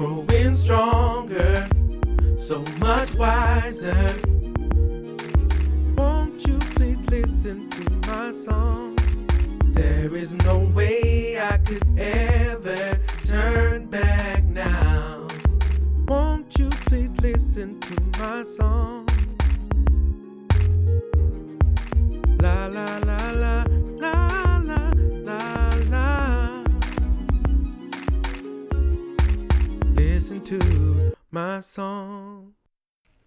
growing stronger, so much wiser. Won't you please listen to my song? There is no way I could ever turn back now. Won't you please listen to my song? La la la la la la la la. Listen to my song.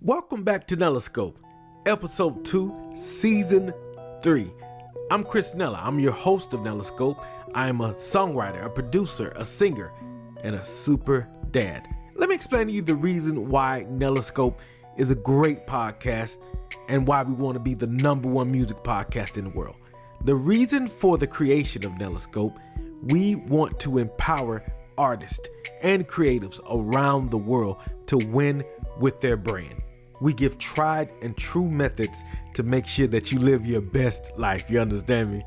Welcome back to Neloscope, episode 2, season 3. I'm Chris Nella. I'm your host of Neloscope. I am a songwriter, a producer, a singer, and a super dad. Let me explain to you the reason why Neloscope is a great podcast and why we want to be the #1 music podcast in the world. The reason for the creation of Neloscope, we want to empower artists and creatives around the world to win with their brand. We give tried and true methods to make sure that you live your best life. You understand me?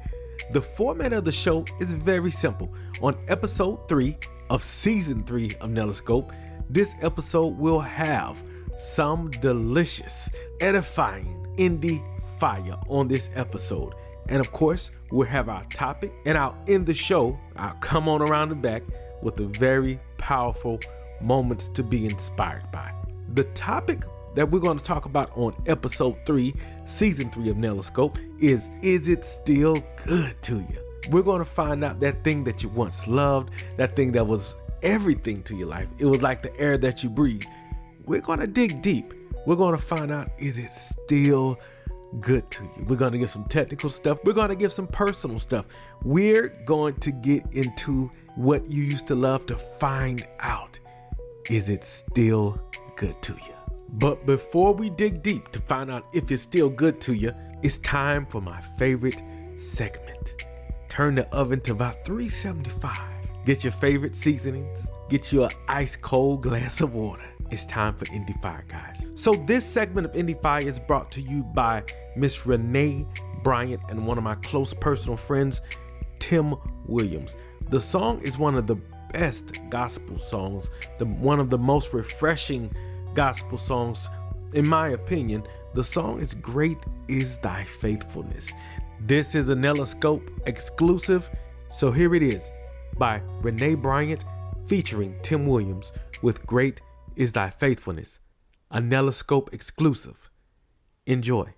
The format of the show is very simple. On episode 3 of season 3 of Neloscope, this episode will have some delicious, edifying indie fire on this episode. And of course, we'll have our topic, and I'll end the show, I'll come on around the back with a very powerful moments to be inspired by. The topic that we're going to talk about on episode 3, season 3 of Neloscope is it still good to you? We're going to find out that thing that you once loved, that thing that was everything to your life. It was like the air that you breathe. We're going to dig deep. We're going to find out, is it still good to you? We're going to give some technical stuff. We're going to give some personal stuff. We're going to get into what you used to love to find out, is it still good to you? But before we dig deep to find out if it's still good to you, it's time for my favorite segment. Turn the oven to about 375. Get your favorite seasonings. Get you an ice cold glass of water. It's time for Indie Fire, guys. So this segment of Indie Fire is brought to you by Miss Renee Bryant and one of my close personal friends, Tim Williams. The song is one of the best gospel songs, one of the most refreshing gospel songs, in my opinion. The song is Great Is Thy Faithfulness. This is a Neloscope exclusive, so here it is by Renee Bryant featuring Tim Williams with Great Is Thy Faithfulness, a Neloscope exclusive. Enjoy.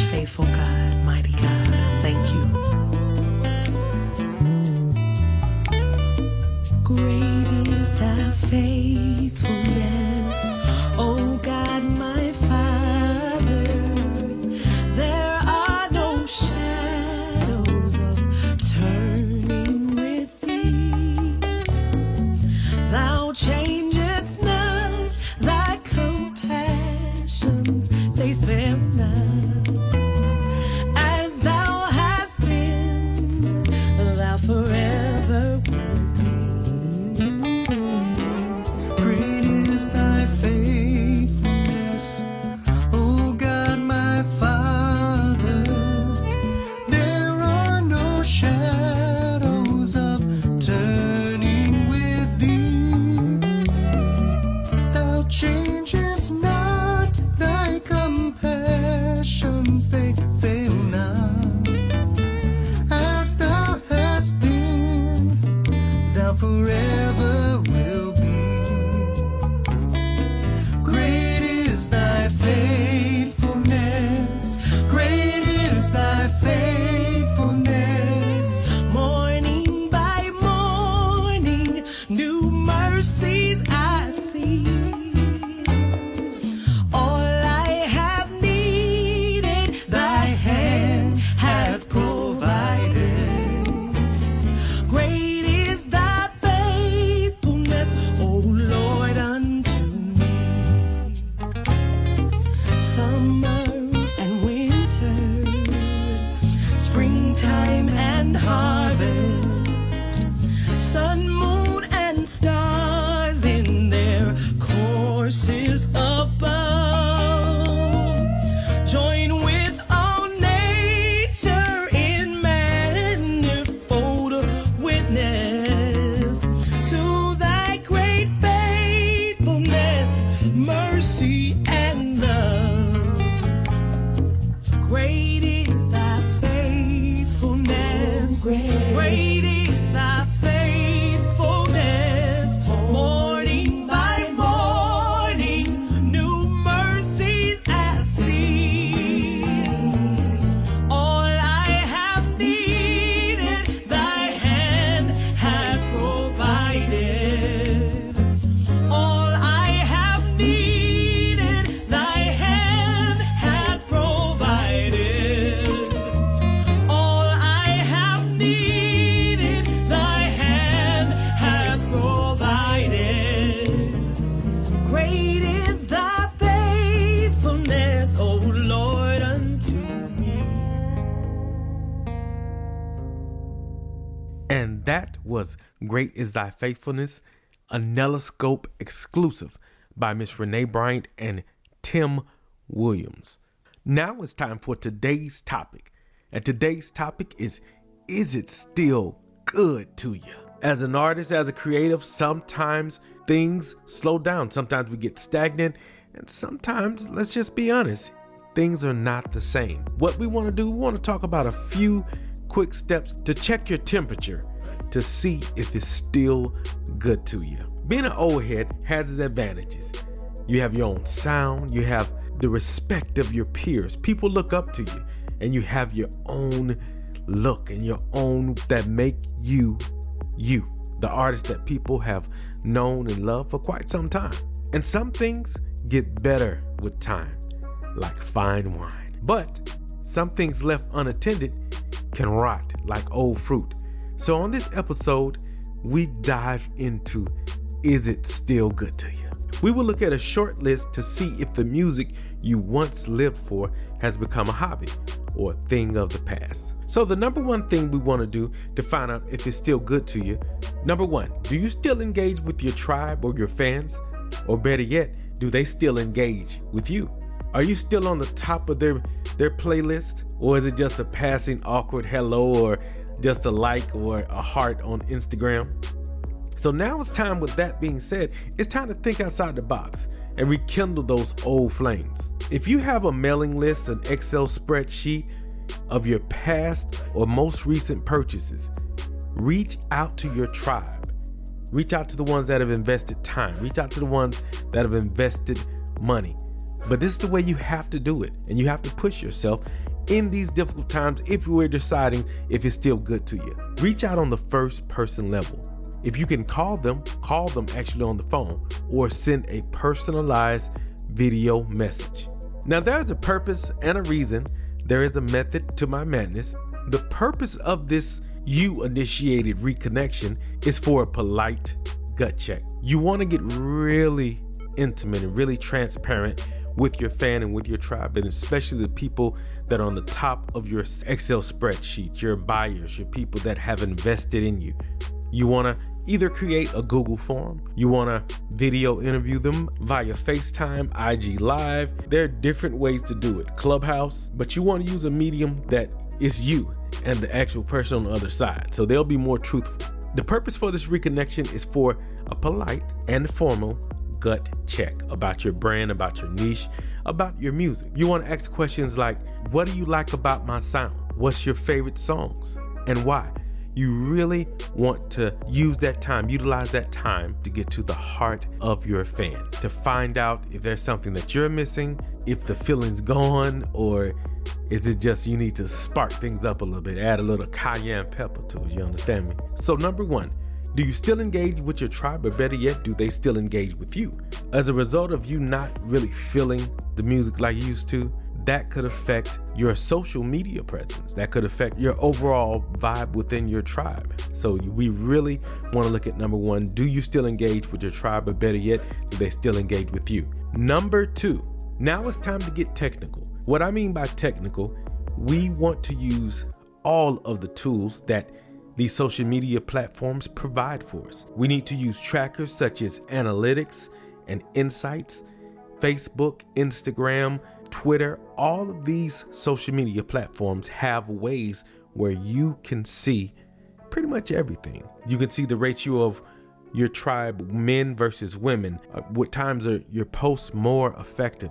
Faithful God, mighty God, thank you. Great is thy faithfulness, O God, my Father. There are no shadows of turning with thee. Thou changest not, thy compassions, they fail not. As thou hast been, thou forever wilt be. Great is thy faithfulness, O God, my Father. There are no shadows of turning with thee. Thou changest not, thy compassions, they fail not. As thou hast been, thou forever will be. Great is thy faithfulness, great is thy faithfulness. Morning by morning, new mercies I see. All I have needed, thy hand hath provided. Great is thy faithfulness, O Lord, unto me. Summer and winter, springtime and harvest, sun, moon, and stars in their courses above, join with all nature in man And that was Great Is Thy Faithfulness, a Neloscope exclusive by Miss Renee Bryant and Tim Williams. Now it's time for today's topic. And today's topic is it still good to you? As an artist, as a creative, sometimes things slow down. Sometimes we get stagnant. And sometimes, let's just be honest, things are not the same. What we want to do, we want to talk about a few quick steps to check your temperature to see if it's still good to you. Being an old head has its advantages. You have your own sound, you have the respect of your peers. People look up to you, and you have your own look and your own that make you, the artist that people have known and loved for quite some time. And some things get better with time, like fine wine. But some things left unattended can rot like old fruit. So on this episode, we dive into, is it still good to you? We will look at a short list to see if the music you once lived for has become a hobby or a thing of the past. So the number one thing we want to do to find out if it's still good to you, number one, do you still engage with your tribe or your fans? Or better yet, do they still engage with you? Are you still on the top of their playlist? Or is it just a passing awkward hello or just a like or a heart on Instagram? So now it's time, with that being said, it's time to think outside the box and rekindle those old flames. If you have a mailing list, an Excel spreadsheet of your past or most recent purchases, reach out to your tribe. Reach out to the ones that have invested time. Reach out to the ones that have invested money. But this is the way you have to do it. And you have to push yourself in these difficult times if you were deciding if it's still good to you. Reach out on the first person level. If you can call them actually on the phone, or send a personalized video message. Now there's a purpose and a reason. There is a method to my madness. The purpose of this you-initiated reconnection is for a polite gut check. You want to get really intimate and really transparent with your fan and with your tribe, and especially the people that are on the top of your Excel spreadsheet, your buyers, your people that have invested in you. You want to either create a Google form, you want to video interview them via FaceTime, IG Live. There are different ways to do it. Clubhouse, but you want to use a medium that is you and the actual person on the other side, so they'll be more truthful. The purpose for this reconnection is for a polite and formal gut check about your brand, about your niche, about your music. You want to ask questions like, what do you like about my sound? What's your favorite songs and why? You really want to utilize that time to get to the heart of your fan, to find out if there's something that you're missing, if the feeling's gone, or is it just you need to spark things up a little bit, add a little cayenne pepper to it, you understand me? So number one, do you still engage with your tribe, or better yet, do they still engage with you? As a result of you not really feeling the music like you used to, that could affect your social media presence. That could affect your overall vibe within your tribe. So we really want to look at number one, do you still engage with your tribe, or better yet, do they still engage with you? Number two, now it's time to get technical. What I mean by technical, we want to use all of the tools that these social media platforms provide for us. We need to use trackers such as analytics and insights, Facebook, Instagram, Twitter. All of these social media platforms have ways where you can see pretty much everything. You can see the ratio of your tribe, men versus women. What times are your posts more effective?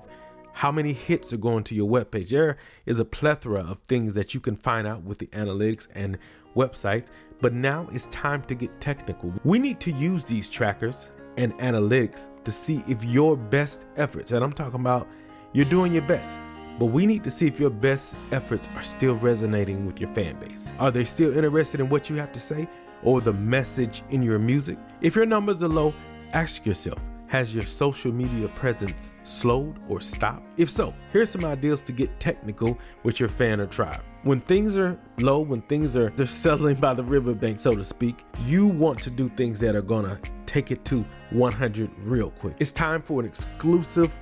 How many hits are going to your webpage? There is a plethora of things that you can find out with the analytics and websites, but now it's time to get technical. We need to use these trackers and analytics to see if your best efforts, and I'm talking about you're doing your best, but we need to see if your best efforts are still resonating with your fan base. Are they still interested in what you have to say or the message in your music? If your numbers are low, ask yourself, has your social media presence slowed or stopped? If so, here's some ideas to get technical with your fan or tribe. When things are low, when they're settling by the riverbank, so to speak, you want to do things that are gonna take it to 100 real quick. It's time for an exclusive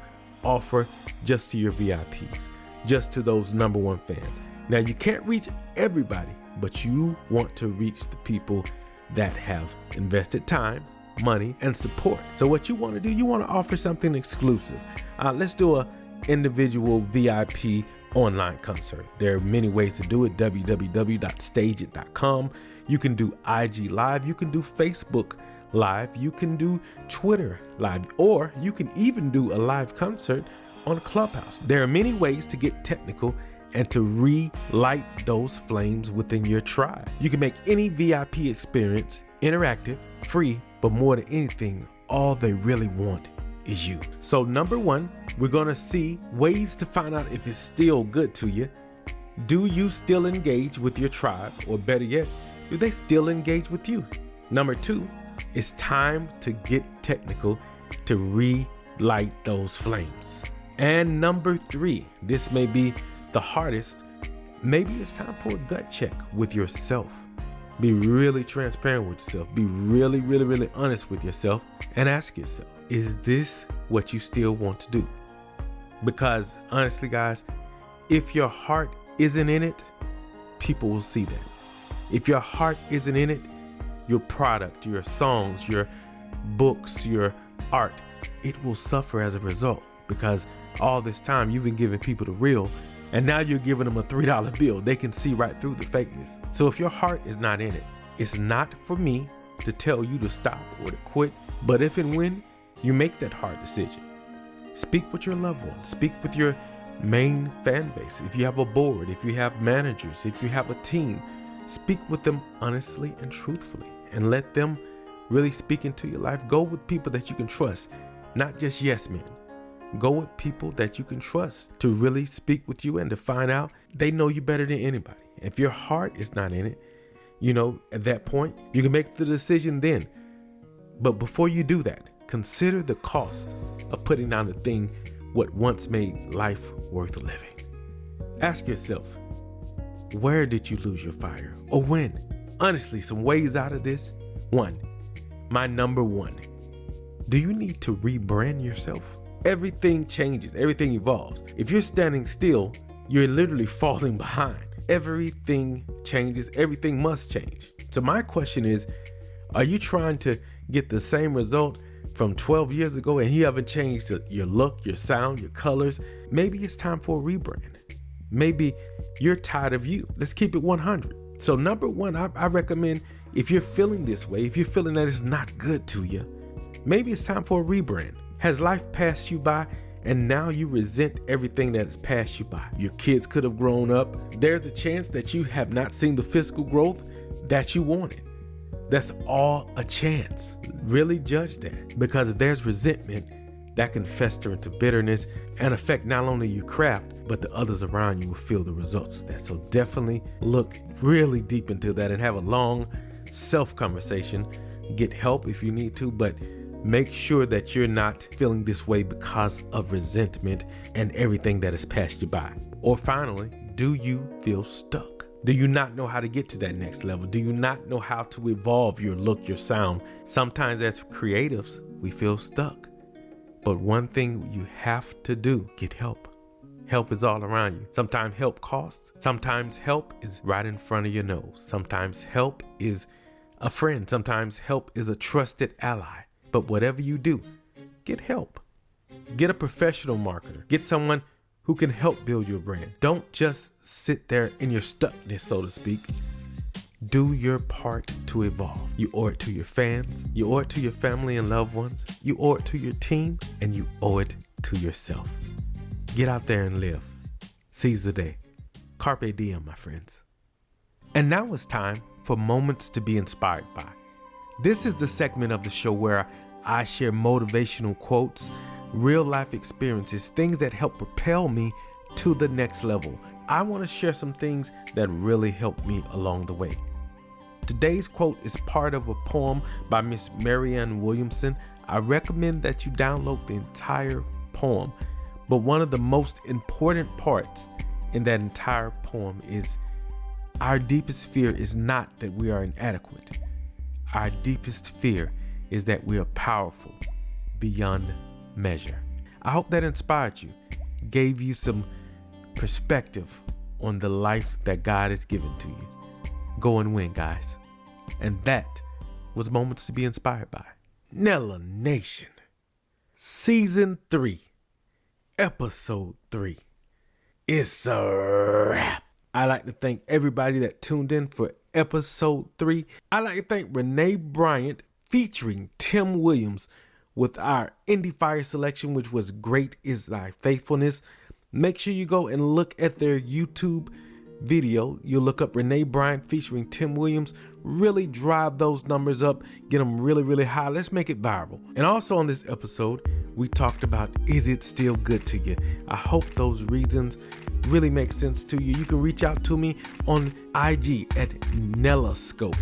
offer just to your VIPs, just to those number one fans. Now, you can't reach everybody but you want to reach the people that have invested time, money, and support. So what you want to do, you want to offer something exclusive. Let's do a individual VIP online concert. There are many ways to do it. www.stageit.com. You can do IG Live. You can do Facebook Live. You can do Twitter Live, or you can even do a live concert on Clubhouse. There are many ways to get technical and to relight those flames within your tribe. You can make any VIP experience interactive, free, but more than anything, all they really want is you. So number one, we're gonna see ways to find out if it's still good to you. Do you still engage with your tribe? Or better yet, do they still engage with you? Number two, it's time to get technical to relight those flames. And number three, this may be the hardest. Maybe it's time for a gut check with yourself. Be really transparent with yourself. Be really, really, really honest with yourself and ask yourself, is this what you still want to do? Because honestly, guys, if your heart isn't in it, people will see that. If your heart isn't in it, your product, your songs, your books, your art, it will suffer as a result, because all this time you've been giving people the real, and now you're giving them a $3 bill. They can see right through the fakeness. So if your heart is not in it, it's not for me to tell you to stop or to quit. But if and when you make that hard decision, speak with your loved ones, speak with your main fan base. If you have a board, if you have managers, if you have a team, speak with them honestly and truthfully and let them really speak into your life. Go with people that you can trust, not just yes men. Go with people that you can trust to really speak with you and to find out they know you better than anybody. If your heart is not in it, at that point, you can make the decision then. But before you do that, consider the cost of putting down the thing what once made life worth living. Ask yourself, where did you lose your fire, or when? Honestly, some ways out of this. One, my number one, do you need to rebrand yourself? Everything changes, everything evolves. If you're standing still, you're literally falling behind. Everything changes, everything must change. So my question is, are you trying to get the same result from 12 years ago and you haven't changed your look, your sound, your colors? Maybe it's time for a rebrand. Maybe you're tired of you. Let's keep it 100. So number one, I recommend, if you're feeling this way, if you're feeling that it's not good to you, maybe it's time for a rebrand. Has life passed you by and now you resent everything that has passed you by? Your kids could have grown up. There's a chance that you have not seen the physical growth that you wanted. That's all a chance. Really judge that, because if there's resentment, that can fester into bitterness and affect not only your craft, but the others around you will feel the results of that. So definitely look really deep into that and have a long self-conversation. Get help if you need to, but make sure that you're not feeling this way because of resentment and everything that has passed you by. Or finally, do you feel stuck? Do you not know how to get to that next level? Do you not know how to evolve your look, your sound? Sometimes as creatives, we feel stuck. But one thing you have to do, get help. Help is all around you. Sometimes help costs. Sometimes help is right in front of your nose. Sometimes help is a friend. Sometimes help is a trusted ally. But whatever you do, get help. Get a professional marketer. Get someone who can help build your brand. Don't just sit there in your stuckness, so to speak. Do your part to evolve. You owe it to your fans. You owe it to your family and loved ones. You owe it to your team, and you owe it to yourself. Get out there and live. Seize the day. Carpe diem, my friends. And now it's time for Moments to be Inspired by. This is the segment of the show where I share motivational quotes, real life experiences, things that help propel me to the next level. I want to share some things that really helped me along the way. Today's quote is part of a poem by Miss Marianne Williamson. I recommend that you download the entire poem, but one of the most important parts in that entire poem is our deepest fear is not that we are inadequate. Our deepest fear is that we are powerful beyond measure. I hope that inspired you, gave you some perspective on the life that God has given to you. go and win, guys. And that was Moments to be Inspired by. Nella Nation, Season 3, Episode 3. It's a wrap. I'd like to thank everybody that tuned in for Episode 3. I'd like to thank Renee Bryant featuring Tim Williams with our Indie Fire selection, which was Great Is Thy Faithfulness. Make sure you go and look at their YouTube video. You'll look up Renee Bryant featuring Tim Williams. Really drive those numbers up. Get them really, really high. Let's make it viral. And also on this episode, we talked about, is it still good to you? I hope those reasons really make sense to you. You can reach out to me on IG at Nellascope.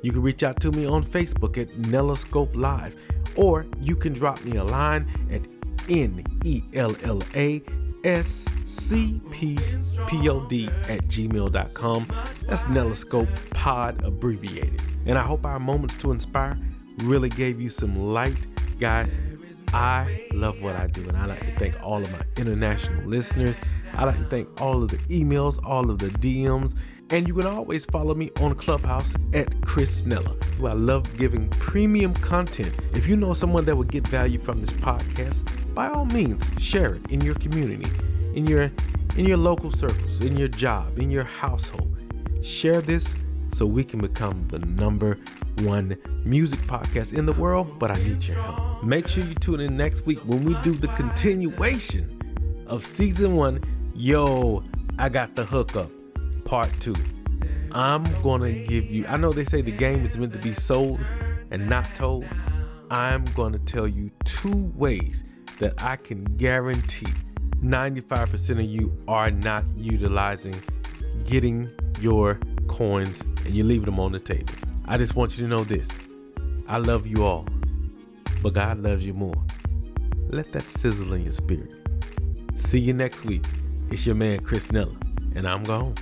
You can reach out to me on Facebook at Nellascope Live. Or you can drop me a line at NELLASCPPOD@gmail.com. That's Nellascope Pod abbreviated. And I hope our Moments to Inspire really gave you some light. Guys, I love what I do, and I like to thank all of my international listeners. I like to thank all of the emails, all of the DMs, and you can always follow me on Clubhouse at Chris Nella, who I love giving premium content. If you know someone that would get value from this podcast, by all means, share it in your community, in your local circles, in your job, in your household. Share this so we can become the #1 music podcast in the world, but I need your help. Make sure you tune in next week when we do the continuation of Season 1. Yo, I got the hookup, Part 2. I'm gonna give you, I know they say the game is meant to be sold and not told. I'm gonna tell you 2 ways that I can guarantee 95% of you are not utilizing getting your coins and you're leaving them on the table. I just want you to know this. I love you all, but God loves you more. Let that sizzle in your spirit. See you next week. It's your man, Chris Nella, and I'm gone.